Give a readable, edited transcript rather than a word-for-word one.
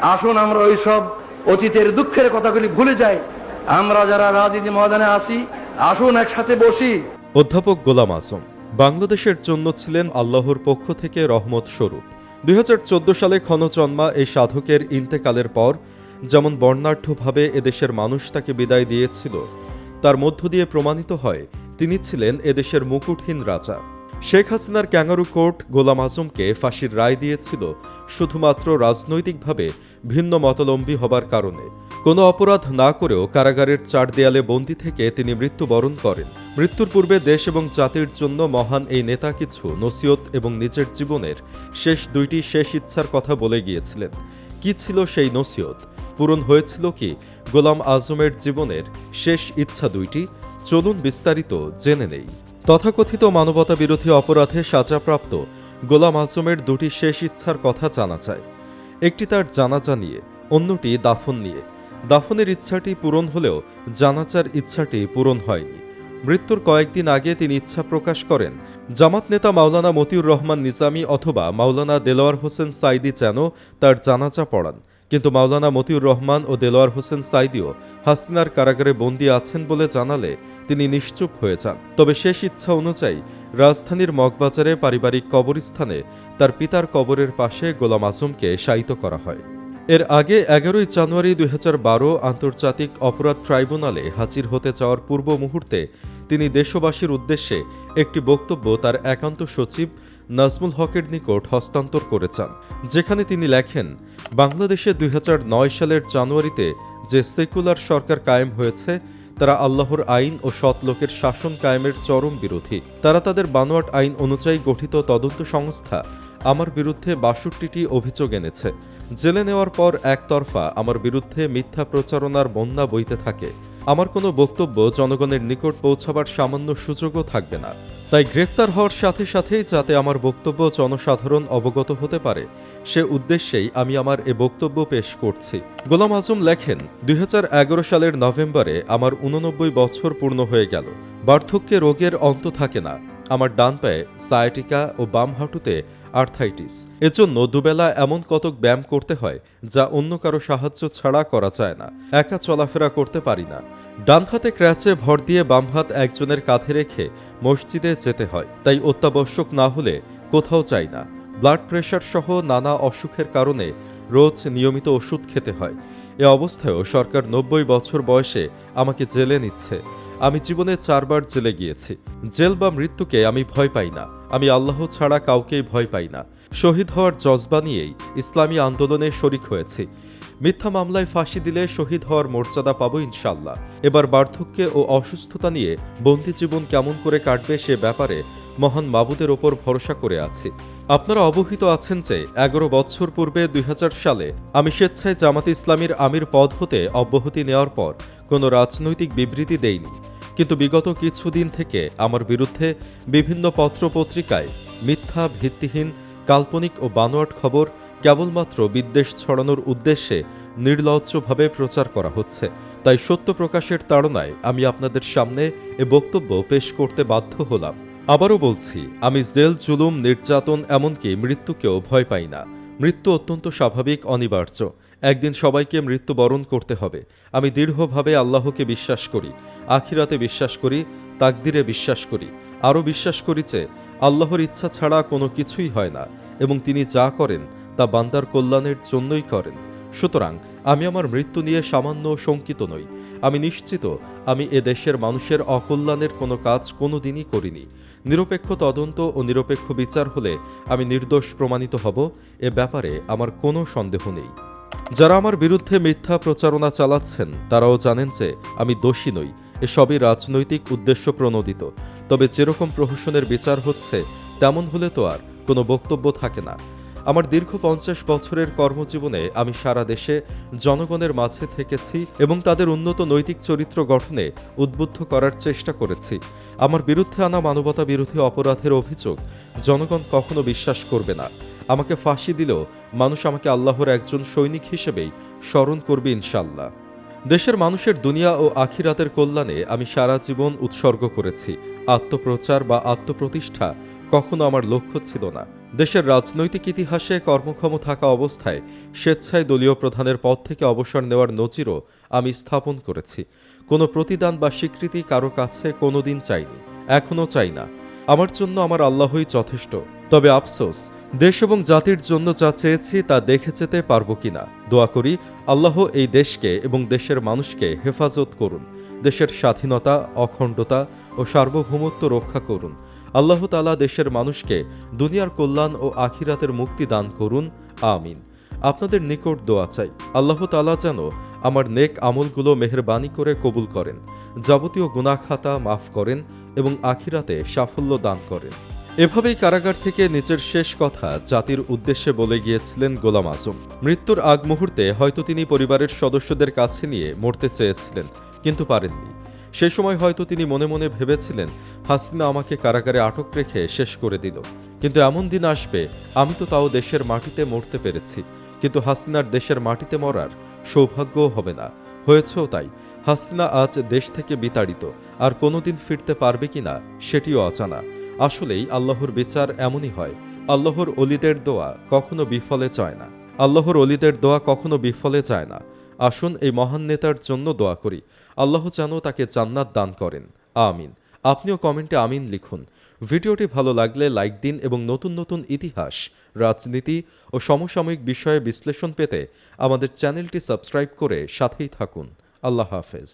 আসুন আমরা ওইসব অতীতের দুঃখের কথাগুলি ভুলে যাই। আমরা যারা রাজনীতি ময়দানে আসি, আসুন একসাথে বসি। অধ্যাপক গোলাম আজম বাংলাদেশের জন্য ছিলেন আল্লাহর পক্ষ থেকে রহমত স্বরূপ। 2014 সালে ক্ষণজন্মা এই সাধকের ইন্তেকালের পর যেমন বর্ণাঢ্যভাবে এদেশের মানুষ তাকে বিদায় দিয়েছিল, তার মধ্য দিয়ে প্রমাণিত হয় তিনি ছিলেন এদেশের মুকুটহীন রাজা। শেখ হাসিনার ক্যাঙ্গারু কোর্ট গোলাম আজমকে ফাঁসির রায় দিয়েছিল শুধুমাত্র রাজনৈতিকভাবে ভিন্ন মতাবলম্বী হবার কারণে। কোনো অপরাধ না করেও কারাগারের 4 দেয়ালে বন্দী থেকে তিনি মৃত্যুবরণ করেন। মৃত্যুর পূর্বে দেশ এবং জাতির জন্য মহান এই নেতা কিছু নসিহত এবং নিজের জীবনের শেষ 2টি ইচ্ছার কথা বলে গিয়েছিলেন। কি ছিল সেই নসিহত? পূরণ হয়েছিল কি গোলাম আজমের জীবনের শেষ ইচ্ছা 2টি? চলুন বিস্তারিত জেনে নেই। তথাকথিত মানবতা বিরোধী অপরাধে সাজাপ্রাপ্ত গোলাম আজমের 2টি শেষ ইচ্ছার কথা জানা যায়। একটি তার জানাজা নিয়ে, অন্যটি দাফন নিয়ে। দাফনের ইচ্ছাটি পূরণ হলেও জানাজার ইচ্ছাটি পূরণ হয়নি। মৃত্যুর কয়েকদিন আগে তিনি ইচ্ছা প্রকাশ করেন জামাত নেতা মাওলানা মতিউর রহমান নিজামী অথবা মাওলানা দেলোয়ার হোসেন সাইদি যেন তার জানাজা পড়ান। কিন্তু মাওলানা মতিউর রহমান ও দেলোয়ার হোসেন সাইদিও হাসিনার কারাগারে বন্দী আছেন বলে জানালে তিনি নিশ্চুপ হয়ে যান। তবে শেষ ইচ্ছা অনুযায়ী রাজধানীর মগবাজারে পারিবারিক কবরস্থানে তার পিতার কবরের পাশে গোলাম আজমকে শায়িত করা হয়। এর আগে 11 জানুয়ারি 2012 আন্তর্জাতিক অপরাধ ট্রাইব্যুনালে হাজির হতে যাওয়ার পূর্ব মুহূর্তে তিনি দেশবাসীর উদ্দেশ্যে একটি বক্তব্য তার একান্ত সচিব নাজমুল হকের নিকট হস্তান্তর করেছেন, যেখানে তিনি লেখেন, বাংলাদেশে 2009 সালের জানুয়ারিতে যে সেকুলার সরকার কায়েম হয়েছে তারা আল্লাহর আইন ও সৎ লোকের শাসন কায়েমের চরম বিরোধী। তারা তাদের বানোয়াট আইন অনুযায়ী গঠিত তদন্ত সংস্থা আমার বিরুদ্ধে 62টি অভিযোগ এনেছে। জেলে নেওয়ার পর একতরফা আমার বিরুদ্ধে মিথ্যা প্রচারণার বন্যা বইতে থাকে। আমার কোনো বক্তব্য জনগণের নিকট পৌঁছাবার সামান্য সুযোগও থাকবে না। তাই গ্রেফতার হওয়ার সাথে সাথেই যাতে আমার বক্তব্য জনসাধারণ অবগত হতে পারে, সে উদ্দেশ্যেই আমি আমার এ বক্তব্য পেশ করছি। গোলাম আজম লেখেন, 2011 সালের নভেম্বরে আমার 89 বছর পূর্ণ হয়ে গেল। বার্ধক্যে রোগের অন্ত থাকে না। আমার ডান পায়ে সায়াটিকা ও বাম হাঁটুতে আর্থাইটিস। এজন্য দুবেলা এমন কতক ব্যায়াম করতে হয় যা অন্য কারো সাহায্য ছাড়া করা যায় না। একা চলাফেরা করতে পারি না। ডান হাতে ক্র্যাচে ভর দিয়ে বাম হাত একজনের কাঁধে রেখে মসজিদে যেতে হয়, তাই অত্যাবশ্যক না হলে কোথাও যাই না। ব্লাড প্রেশার সহ নানা অসুখের কারণে রোজ নিয়মিত ওষুধ খেতে হয়। এ অবস্থায়ও সরকার 90 বছর বয়সে আমাকে জেলে নিচ্ছে। আমি জীবনে 4 বার জেলে গিয়েছি। জেল বা মৃত্যুকে আমি ভয় পাই না। আমি আল্লাহ ছাড়া কাউকেই ভয় পাই না। শহীদ হওয়ার জজবা নিয়েই ইসলামী আন্দোলনে শরিক হয়েছি। মিথ্যা মামলায় ফাঁসি দিলে শহীদ হওয়ার মর্যাদা পাবো ইনশাল্লাহ। এবার বার্ধক্যে ও অসুস্থতা নিয়ে বন্দী জীবন কেমন করে কাটবে সে ব্যাপারে মহান মাবুদের ওপর ভরসা করে আছি। আপনারা অবহিত আছেন যে 11 বছর পূর্বে 2000 সালে আমি স্বেচ্ছায় জামাতে ইসলামীর আমির পদ হতে অব্যাহতি নেওয়ার পর কোনো রাজনৈতিক বিবৃতি দেইনি। কিন্তু বিগত কিছুদিন থেকে আমার বিরুদ্ধে বিভিন্ন পত্রপত্রিকায় মিথ্যা, ভিত্তিহীন, কাল্পনিক ও বানোয়াট খবর কেবলমাত্র বিদ্বেষ ছড়ানোর উদ্দেশ্যে নির্লজ্জভাবে প্রচার করা হচ্ছে। তাই সত্য প্রকাশের তাড়নায় আমি আপনাদের সামনে এ বক্তব্য পেশ করতে বাধ্য হলাম। আবারও বলছি, আমি জেল, জুলুম, নির্যাতন, এমনকি মৃত্যুকেও ভয় পাই না। মৃত্যু অত্যন্ত স্বাভাবিক, অনিবার্য। একদিন সবাইকে মৃত্যুবরণ করতে হবে। আমি দৃঢ়ভাবে আল্লাহকে বিশ্বাস করি, আখিরাতে বিশ্বাস করি, তাকদিরে বিশ্বাস করি। আরও বিশ্বাস করি যে আল্লাহর ইচ্ছা ছাড়া কোনো কিছুই হয় না এবং তিনি যা করেন তা বান্দার কল্যাণের জন্যই করেন। সুতরাং আমি আমার মৃত্যু নিয়ে সামান্য শঙ্কিত নই। আমি নিশ্চিত আমি এ দেশের মানুষের অকল্যাণের কোনো কাজ কোনোদিনই করিনি। নিরপেক্ষ তদন্ত ও নিরপেক্ষ বিচার হলে আমি নির্দোষ প্রমাণিত হব, এ ব্যাপারে আমার কোনো সন্দেহ নেই। যারা আমার বিরুদ্ধে মিথ্যা প্রচারণা চালাচ্ছেন তারাও জানেন যে আমি দোষী নই। এসবই রাজনৈতিক উদ্দেশ্য প্রণোদিত। তবে যেরকম প্রহসনের বিচার হচ্ছে তেমন হলে তো আর কোনো বক্তব্য থাকে না। আমার দীর্ঘ 50 বছরের কর্মজীবনে আমি সারা দেশে জনগণের মাঝে থেকেছি এবং তাদের উন্নত নৈতিক চরিত্র গঠনে উদ্বুদ্ধ করার চেষ্টা করেছি। আমার বিরুদ্ধে আনা মানবতা বিরোধী অপরাধের অভিযোগ জনগণ কখনো বিশ্বাস করবে না। আমাকে ফাঁসি দিলেও মানুষ আমাকে আল্লাহর একজন সৈনিক হিসেবেই স্মরণ করবে ইনশাল্লাহ। দেশের মানুষের দুনিয়া ও আখিরাতের কল্যাণে আমি সারা জীবন উৎসর্গ করেছি। আত্মপ্রচার বা আত্মপ্রতিষ্ঠা কখনো আমার লক্ষ্য ছিল না। দেশের রাজনৈতিক ইতিহাসে কর্মক্ষম থাকা অবস্থায় স্বেচ্ছায় দলীয় প্রধানের পদ থেকে অবসর নেওয়ার নজিরও আমি স্থাপন করেছি। কোনো প্রতিদান বা স্বীকৃতি কারো কাছে কোনোদিন চাইনি, এখনও চাই না। আমার জন্য আমার আল্লাহই যথেষ্ট। তবে আফসোস, দেশ এবং জাতির জন্য যা চেয়েছি তা দেখে যেতে পারবো কিনা। দোয়া করি আল্লাহ এই দেশকে এবং দেশের মানুষকে হেফাজত করুন, দেশের স্বাধীনতা, অখণ্ডতা ও সার্বভৌমত্ব রক্ষা করুন। আল্লাহ তাআলা দেশের মানুষকে দুনিয়ার কল্যাণ ও আখিরাতের মুক্তি দান করুন, আমিন। আপনাদের নিকট দোয়া চাই আল্লাহ তাআলা যেন আমার নেক আমলগুলো মেহেরবানি করে কবুল করেন, যাবতীয় গুনাহ খাতা মাফ করেন এবং আখিরাতে সাফল্য দান করেন। এভাবেই কারাগার থেকে নিজের শেষ কথা জাতির উদ্দেশ্যে বলে গিয়েছিলেন গোলাম আজম। মৃত্যুর আগ মুহূর্তে হয়তো তিনি পরিবারের সদস্যদের কাছে নিয়ে মরতে চেয়েছিলেন, কিন্তু পারেননি। সে সময় হয়তো তিনি মনে মনে ভেবেছিলেন, হাসিনা আমাকে কারাগারে আটক রেখে শেষ করে দিল, কিন্তু এমন দিন আসবে আমি তো তাও দেশের মাটিতে মরতে পেরেছি, কিন্তু হাসিনার দেশের মাটিতে মরার সৌভাগ্যও হবে না। হয়েছেও তাই। হাসিনা আজ দেশ থেকে বিতাড়িত, আর কোনোদিন ফিরতে পারবে কিনা সেটিও অজানা। আসলেই আল্লাহর বিচার এমনই হয়। আল্লাহর অলিদের দোয়া কখনো বিফলে যায় না। আল্লাহর অলিদের দোয়া কখনো বিফলে যায় না। আসুন এই মহান নেতার জন্য দোয়া করি, আল্লাহ যেন তাকে জান্নাত দান করেন, আমিন। আপনিও কমেন্টে আমিন লিখুন। ভিডিওটি ভালো লাগলে লাইক দিন এবং নতুন নতুন ইতিহাস, রাজনীতি ও সমসাময়িক বিষয়ে বিশ্লেষণ পেতে আমাদের চ্যানেলটি সাবস্ক্রাইব করে সাথেই থাকুন। আল্লাহ হাফেজ।